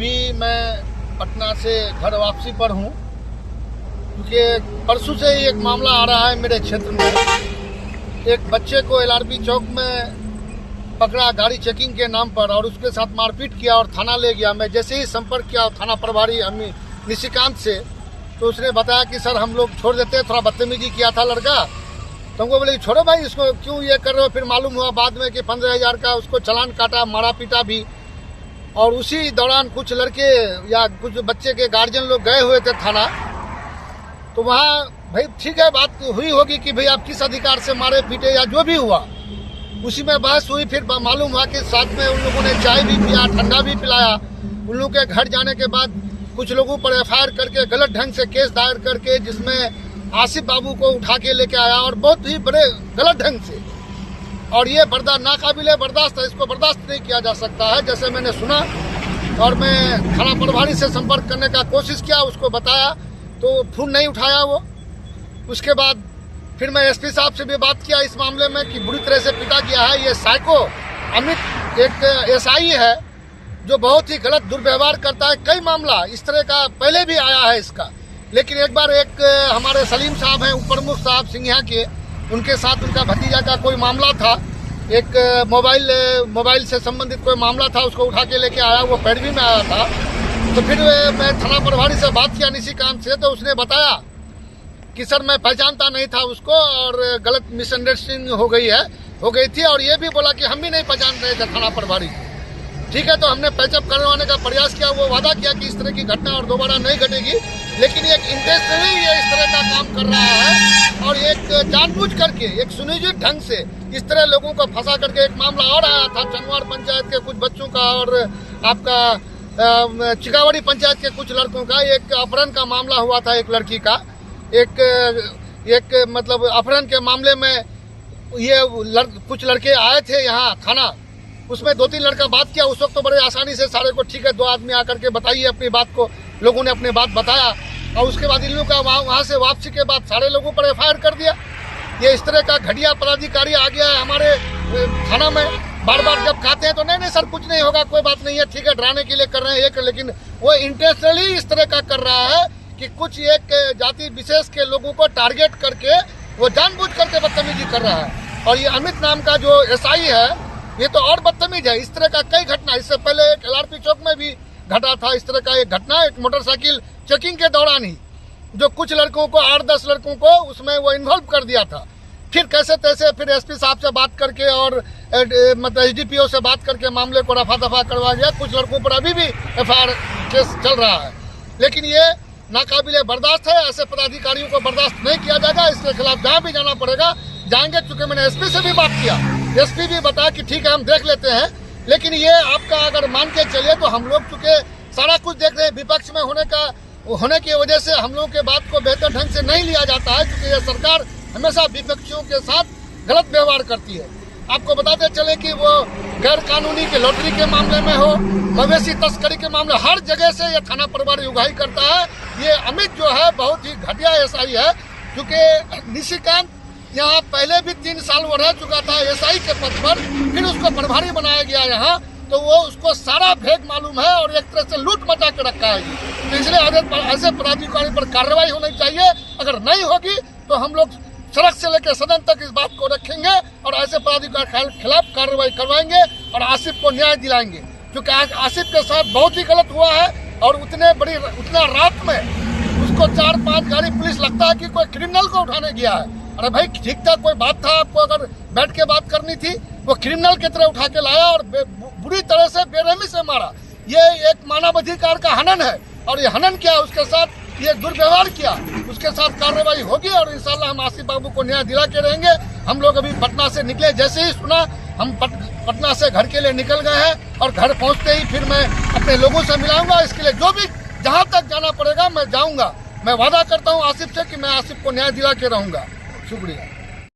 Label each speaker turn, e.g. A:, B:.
A: अभी मैं पटना से घर वापसी पर हूँ, क्योंकि परसों से ही एक मामला आ रहा है मेरे क्षेत्र में। एक बच्चे को एलआरबी चौक में पकड़ा गाड़ी चेकिंग के नाम पर और उसके साथ मारपीट किया और थाना ले गया। मैं जैसे ही संपर्क किया थाना प्रभारी निशिकांत से, तो उसने बताया कि सर हम लोग छोड़ देते हैं, थोड़ा बदतमीजी किया था लड़का। तो हमको बोले छोड़ो भाई, इसको क्यों ये कर रहे हो। फिर मालूम हुआ बाद में कि 15,000 का उसको चालान काटा, मारा पीटा भी। और उसी दौरान कुछ लड़के या कुछ बच्चे के गार्जियन लोग गए हुए थे थाना। तो वहाँ भाई ठीक है, बात हुई होगी कि भाई आप किस अधिकार से मारे पीटे या जो भी हुआ, उसी में बहस हुई। फिर मालूम हुआ कि साथ में उन लोगों ने चाय भी पिया, ठंडा भी पिलाया। उन लोगों के घर जाने के बाद कुछ लोगों पर एफआईआर करके गलत ढंग से केस दायर करके, जिसमें आसिफ बाबू को उठा के लेके आया और बहुत ही बड़े गलत ढंग से। और ये नाकाबिले बर्दाश्त है, इसको बर्दाश्त नहीं किया जा सकता है। जैसे मैंने सुना और मैं थाना प्रभारी से संपर्क करने का कोशिश किया, उसको बताया तो फोन नहीं उठाया वो। उसके बाद फिर मैं एसपी साहब से भी बात किया इस मामले में कि बुरी तरह से पीटा गया है। ये साइको अमित एक एसआई है जो बहुत ही गलत दुर्व्यवहार करता है। कई मामला इस तरह का पहले भी आया है इसका। लेकिन एक बार एक हमारे सलीम साहब हैं, उप प्रमुख साहब सिंघिया के, उनके साथ उनका भतीजा का कोई मामला था। एक मोबाइल से संबंधित कोई मामला था, उसको उठा के लेके आया, वो पैरवी में आया था। तो फिर मैं थाना प्रभारी से बात किया निशिकांत से, तो उसने बताया कि सर मैं पहचानता नहीं था उसको और गलत मिसअंडरस्टैंडिंग हो गई थी। और ये भी बोला कि हम भी नहीं पहचान रहे थे थाना प्रभारी। ठीक है, तो हमने पैचअप करवाने का प्रयास किया। वो वादा किया कि इस तरह की घटना और दोबारा नहीं घटेगी। लेकिन एक इंटेंशनली ये इस तरह का काम कर रहा है और एक जानबूझ करके एक सुनियोजित ढंग से इस तरह लोगों को फंसा करके। एक मामला और आया था चनवार पंचायत के कुछ बच्चों का और आपका चिकावड़ी पंचायत के कुछ लड़कों का एक अपहरण का मामला हुआ था। एक लड़की का एक मतलब अपहरण के मामले में ये कुछ लड़के आए थे यहाँ थाना, उसमें 2-3 लड़का बात किया। उस वक्त तो बड़े आसानी से सारे को ठीक है, 2 आदमी आकर के बताइए अपनी बात को, लोगों ने अपनी बात बताया। और उसके बाद इन लोगों का वहाँ से वापसी के बाद सारे लोगों पर एफआईआर कर दिया। ये इस तरह का घटिया पदाधिकारी आ गया है हमारे थाना में। बार बार जब कहते हैं तो नहीं सर कुछ नहीं होगा, कोई बात नहीं है, ठीक है, डराने के लिए कर रहे हैं। लेकिन वो इंटेंशनली इस तरह का कर रहा है कि कुछ एक जाति विशेष के लोगों को टारगेट करके वो जानबूझ करके बदतमीजी कर रहा है। और ये अमित नाम का जो एसआई है, ये तो और बदतमीज है। इस तरह का कई घटना, इससे पहले एक एलआरपी चौक में भी घटा था इस तरह का एक घटना। एक मोटरसाइकिल चेकिंग के दौरान ही जो कुछ लड़कों को 8-10 लड़कों को उसमें वो इन्वॉल्व कर दिया था। फिर कैसे तैसे फिर एसपी साहब से बात करके और मतलब एसडीपीओ से बात करके मामले को रफा दफा करवा दिया। कुछ लड़कों पर अभी भी एफआईआर केस चल रहा है। लेकिन ये नाकाबिले बर्दाश्त है, ऐसे पदाधिकारियों को बर्दाश्त नहीं किया जाएगा। इसके खिलाफ जहाँ भी जाना पड़ेगा जाएंगे। चूंकि मैंने एसपी से भी बात किया, एसपी भी बताया कि ठीक है हम देख लेते हैं। लेकिन ये आपका अगर मान के चलिए तो हम लोग चूंकि सारा कुछ देख रहे हैं, विपक्ष में होने की वजह से हम लोगों के बात को बेहतर ढंग से नहीं लिया जाता है, क्योंकि ये सरकार हमेशा विपक्षियों के साथ गलत व्यवहार करती है। आपको बताते चले कि वो गैर कानूनी के लॉटरी के मामले में हो, मवेशी तस्करी के मामले, हर जगह से ये थाना प्रभारी उगाही करता है। ये अमित जो है बहुत ही घटिया एसआई है। क्योंकि निशिकांत यहाँ पहले भी 3 साल वो रह चुका था एसआई के पद पर, फिर उसको प्रभारी बनाया गया यहाँ। तो वो उसको सारा भेद मालूम है और एक तरह से लूट मचा के रखा है। तो इसलिए ऐसे पदाधिकारी पर कार्रवाई होनी चाहिए। अगर नहीं होगी तो हम लोग सड़क से लेकर सदन तक इस बात को रखेंगे और ऐसे पदाधिकारी के खिलाफ कार्रवाई करवाएंगे और आसिफ को न्याय दिलाएंगे। क्योंकि आसिफ के साथ बहुत ही गलत हुआ है और उतना रात में उसको 4-5 गाड़ी पुलिस लगता है कि कोई क्रिमिनल को उठाने गया है। अरे भाई ठीक था, कोई बात था, आपको अगर बैठ के बात करनी थी, वो क्रिमिनल की तरह उठा के लाया और बुरी तरह से बेरहमी से मारा। ये एक मानवाधिकार का हनन है और ये हनन किया, उसके साथ ये दुर्व्यवहार किया, उसके साथ कार्रवाई होगी। और इंशाल्लाह हम आसिफ बाबू को न्याय दिला के रहेंगे। हम लोग अभी पटना से निकले, जैसे ही सुना हम पटना से घर के लिए निकल गए हैं और घर पहुंचते ही फिर मैं अपने लोगों से मिलाऊंगा। इसके लिए जो भी जहां तक जाना पड़ेगा मैं जाऊंगा। मैं वादा करता हूं आसिफ से कि मैं आसिफ को न्याय दिला के रहूंगा। शुक्रिया।